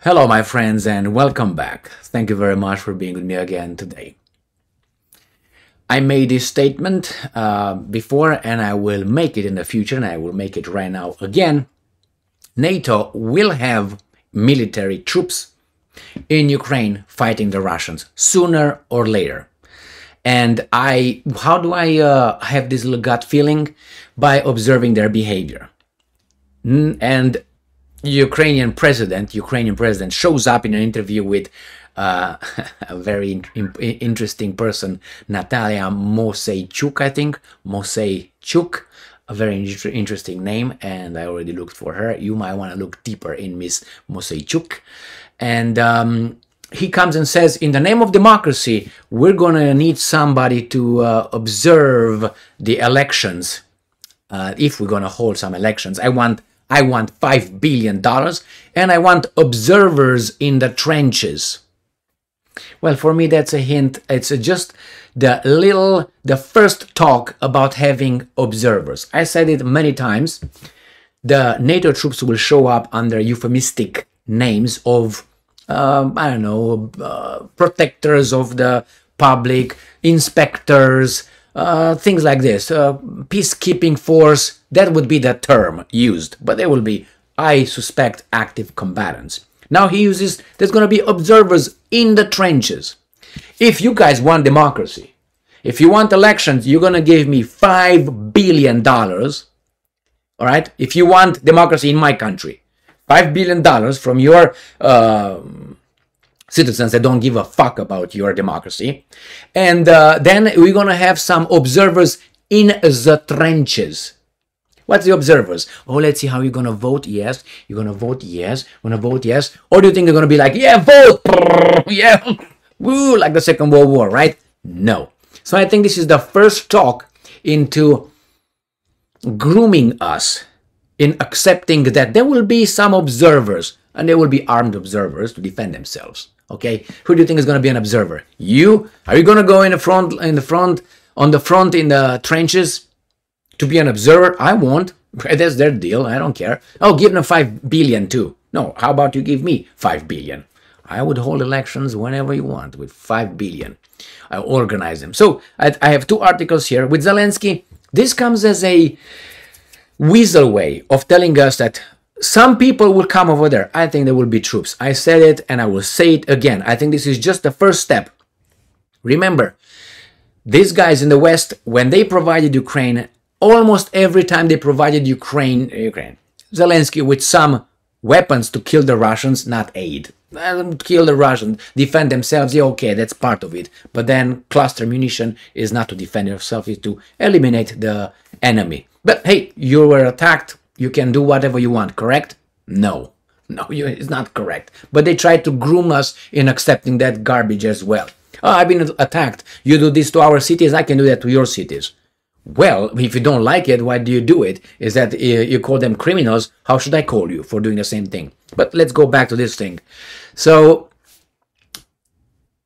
Hello, my friends, and welcome back. Thank you very much for being with me again today. I made this statement before, and I will make it in the future, and I will make it right now again. NATO will have military troops in Ukraine fighting the Russians sooner or later. And how do I have this little gut feeling? By observing their behavior. And Ukrainian president shows up in an interview with a very interesting person, Natalia Moseichuk, I think. Moseichuk, a very interesting name, and I already looked for her. You might want to look deeper in Miss Moseichuk. And he comes and says, in the name of democracy, we're going to need somebody to observe the elections. If we're going to hold some elections, I want $5 billion, and I want observers in the trenches. Well, for me, that's a hint. It's just the first talk about having observers. I said it many times. The NATO troops will show up under euphemistic names of, I don't know, protectors of the public, inspectors, things like this, peacekeeping force. That would be the term used, but they will be, I suspect, active combatants. Now he uses, there's going to be observers in the trenches. If you guys want democracy, if you want elections, you're going to give me $5 billion, all right? If you want democracy in my country, $5 billion from your citizens that don't give a fuck about your democracy. And then we're going to have some observers in the trenches. What's the observers? Oh, let's see how you're going to vote. Yes. You're going to vote. Yes. You're going to vote. Yes. Or do you think they're going to be like, yeah, vote. Yeah. Woo, like the Second World War, right? No. So I think this is the first talk into grooming us in accepting that there will be some observers, and there will be armed observers to defend themselves. Okay, who do you think is going to be an observer? You? Are you going to go in the front, in the trenches to be an observer? I won't. That's their deal. I don't care. Oh, give them $5 billion too. No, how about you give me $5 billion? I would hold elections whenever you want with $5 billion. I organize them. So I have two articles here with Zelensky. This comes as a weasel way of telling us that some people will come over there. I think there will be troops. I said it and I will say it again. I think this is just the first step. Remember, these guys in the West, when they provided Ukraine, almost every time they provided Ukraine, Zelensky with some weapons to kill the Russians, not aid. Kill the Russians, defend themselves, yeah, okay, that's part of it. But then cluster munition is not to defend yourself, it's to eliminate the enemy. But hey, you were attacked. You can do whatever you want, correct? No, it's not correct. But they try to groom us in accepting that garbage as well. Oh, I've been attacked. You do this to our cities, I can do that to your cities. Well, if you don't like it, why do you do it? Is that you call them criminals? How should I call you for doing the same thing? But let's go back to this thing. So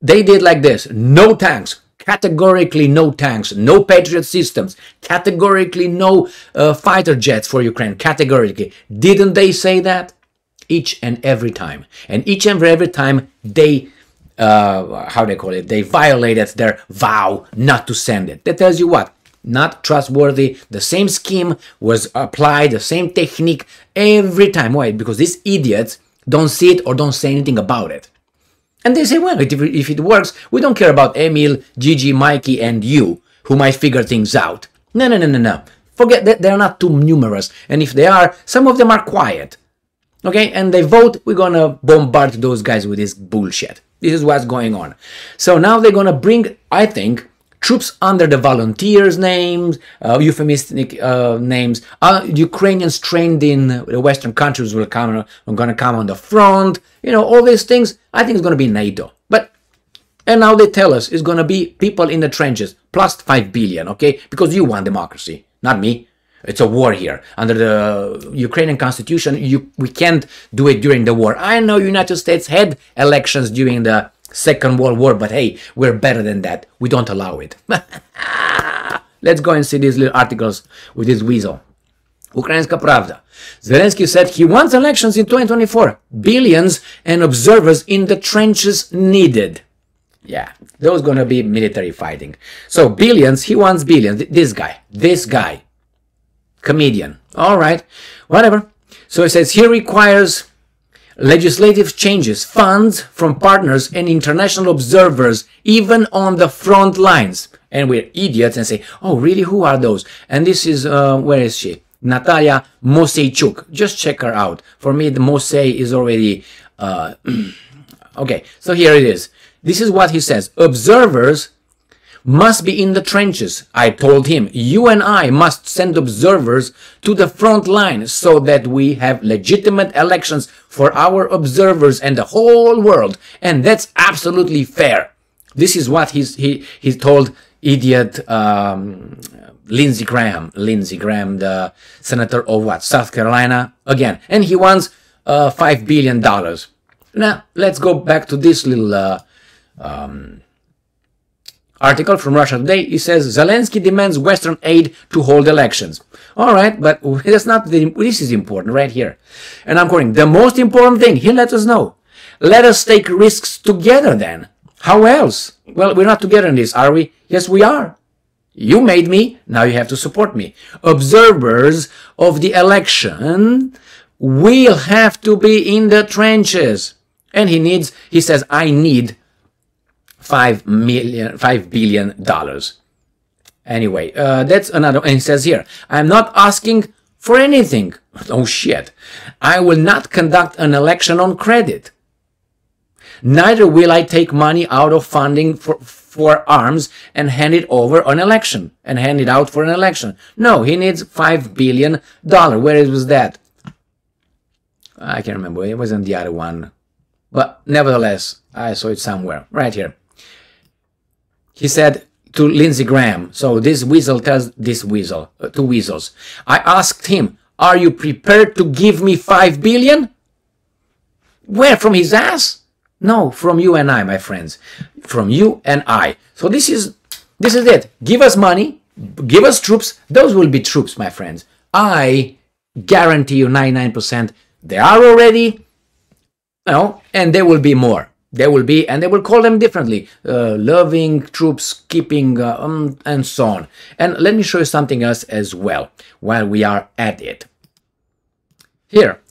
they did like this. No tanks. Categorically no tanks, no Patriot systems, categorically no fighter jets for Ukraine, categorically. Didn't they say that? Each and every time. And each and every time they, they violated their vow not to send it. That tells you what? Not trustworthy. The same scheme was applied, the same technique every time. Why? Because these idiots don't see it or don't say anything about it. And they say, well, if it works, we don't care about Emil, Gigi, Mikey, and you, who might figure things out. No. Forget that they're not too numerous. And if they are, some of them are quiet. Okay, and they vote, we're going to bombard those guys with this bullshit. This is what's going on. So now they're going to bring, I think, troops under the volunteers' names, euphemistic names. Ukrainians trained in the Western countries are going to come on the front. You know, all these things, I think it's going to be NATO. And now they tell us it's going to be people in the trenches, plus $5 billion, okay? Because you want democracy, not me. It's a war here. Under the Ukrainian constitution, we can't do it during the war. I know United States had elections during the Second World War, but hey, we're better than that. We don't allow it. Let's go and see these little articles with this weasel. Ukrainska Pravda. Zelensky said he wants elections in 2024. Billions and observers in the trenches needed. Yeah, there's gonna be military fighting. So billions, he wants billions. This guy, comedian. All right, whatever. So he says he requires legislative changes, funds from partners and international observers, even on the front lines. And we're idiots and say, oh, really? Who are those? And this is, where is she? Natalia Moseichuk. Just check her out. For me, the Mosei is already, okay, so here it is. This is what he says. Observers must be in the trenches. I told him, you and I must send observers to the front line so that we have legitimate elections for our observers and the whole world. And that's absolutely fair. This is what he told idiot Lindsey Graham, the senator of what? South Carolina again. And he wants $5 billion. Now, let's go back to this little article from Russia Today. It says Zelensky demands Western aid to hold elections. All right, but that's not this is important right here. And I'm quoting, the most important thing, he let us know. Let us take risks together then. How else? Well, we're not together in this, are we? Yes, we are. You made me, now you have to support me. Observers of the election will have to be in the trenches. And he says, I need $5 billion. Anyway, that's another, and he says here, I'm not asking for anything. Oh shit. I will not conduct an election on credit. Neither will I take money out of funding for arms and hand it over on election and hand it out for an election. No, he needs $5 billion. Where was that? I can't remember. It wasn't the other one. But nevertheless, I saw it somewhere. Right here. He said to Lindsey Graham, so this weasel tells this weasel, two weasels, I asked him, are you prepared to give me $5 billion? Where, from his ass? No, from you and I, my friends. From you and I. So this is it. Give us money, give us troops. Those will be troops, my friends. I guarantee you 99% they are already, and there will be more. There will be, and they will call them differently, loving troops, keeping, and so on. And let me show you something else as well, while we are at it. Here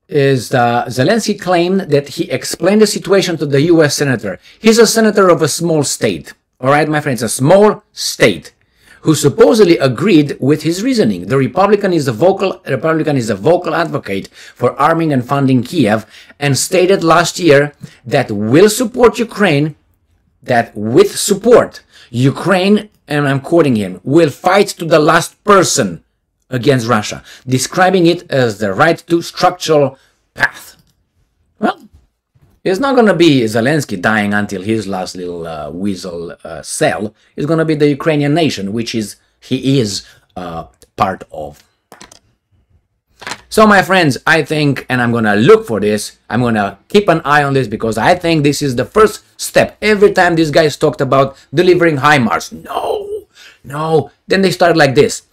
is Zelensky claimed that he explained the situation to the U.S. senator. He's a senator of a small state, all right, my friends, a small state, who supposedly agreed with his reasoning. The Republican is a vocal advocate for arming and funding Kiev, and stated last year that will support Ukraine, that with support, Ukraine, and I'm quoting him, will fight to the last person against Russia, describing it as the right to structural path. Well, it's not going to be Zelensky dying until his last little weasel cell. It's going to be the Ukrainian nation, which he is part of. So, my friends, I think, and I'm going to look for this, I'm going to keep an eye on this, because I think this is the first step. Every time these guys talked about delivering HIMARS, no, then they start like this.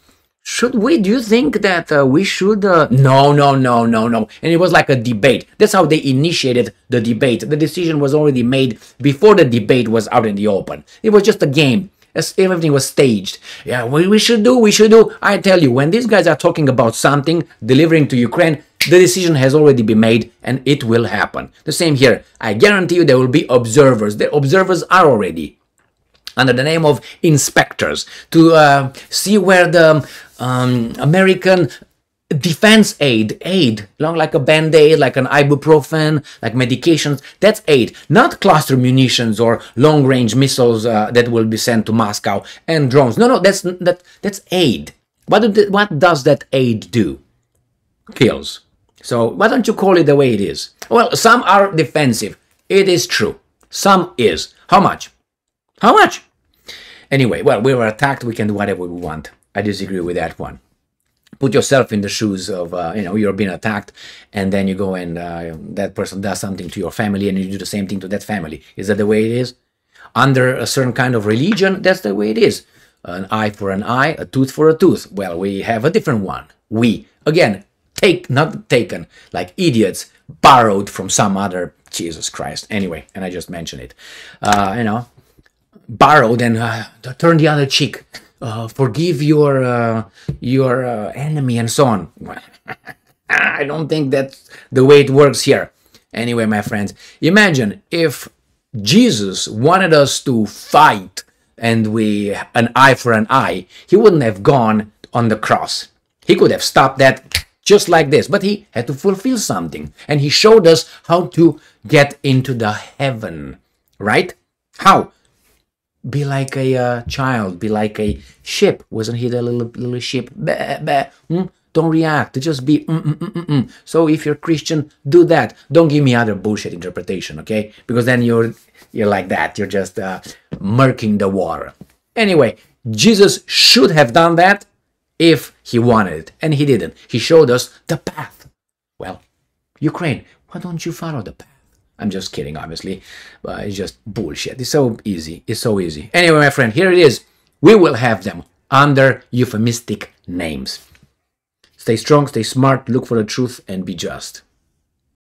Should we, do you think that we should, no. And it was like a debate. That's how they initiated the debate. The decision was already made before the debate was out in the open. It was just a game. Everything was staged. Yeah, we should do. I tell you, when these guys are talking about something, delivering to Ukraine, the decision has already been made and it will happen. The same here. I guarantee you there will be observers. The observers are already under the name of inspectors to see where the American defense aid, long like a band-aid, like an ibuprofen, like medications, that's aid, not cluster munitions or long-range missiles that will be sent to Moscow and drones. No, that's aid. What does that aid do? Kills. So why don't you call it the way it is? Well, some are defensive. It is true. Some is. How much? How much? Anyway, well, we were attacked. We can do whatever we want. I disagree with that one. Put yourself in the shoes of, you're being attacked, and then you go and that person does something to your family, and you do the same thing to that family. Is that the way it is? Under a certain kind of religion, that's the way it is. An eye for an eye, a tooth for a tooth. Well, we have a different one. We, again, not taken, like idiots, borrowed from some other, Jesus Christ. Anyway, and I just mentioned it. You know, borrowed and turn the other cheek. Forgive your enemy and so on. I don't think that's the way it works here. Anyway, my friends, imagine if Jesus wanted us to fight and an eye for an eye, he wouldn't have gone on the cross. He could have stopped that just like this, but he had to fulfill something, and he showed us how to get into the heaven, right? How? Be like a child, be like a ship. Wasn't he the little ship? Bah, bah. Don't react, just be So if you're Christian, do that. Don't give me other bullshit interpretation, okay? Because then you're like that. You're just murking the water. Anyway, Jesus should have done that if he wanted it, and he didn't. He showed us the path. Well, Ukraine, why don't you follow the path? I'm just kidding, obviously, but it's just bullshit. It's so easy. It's so easy. Anyway, my friend, here it is. We will have them under euphemistic names. Stay strong, stay smart, look for the truth, and be just.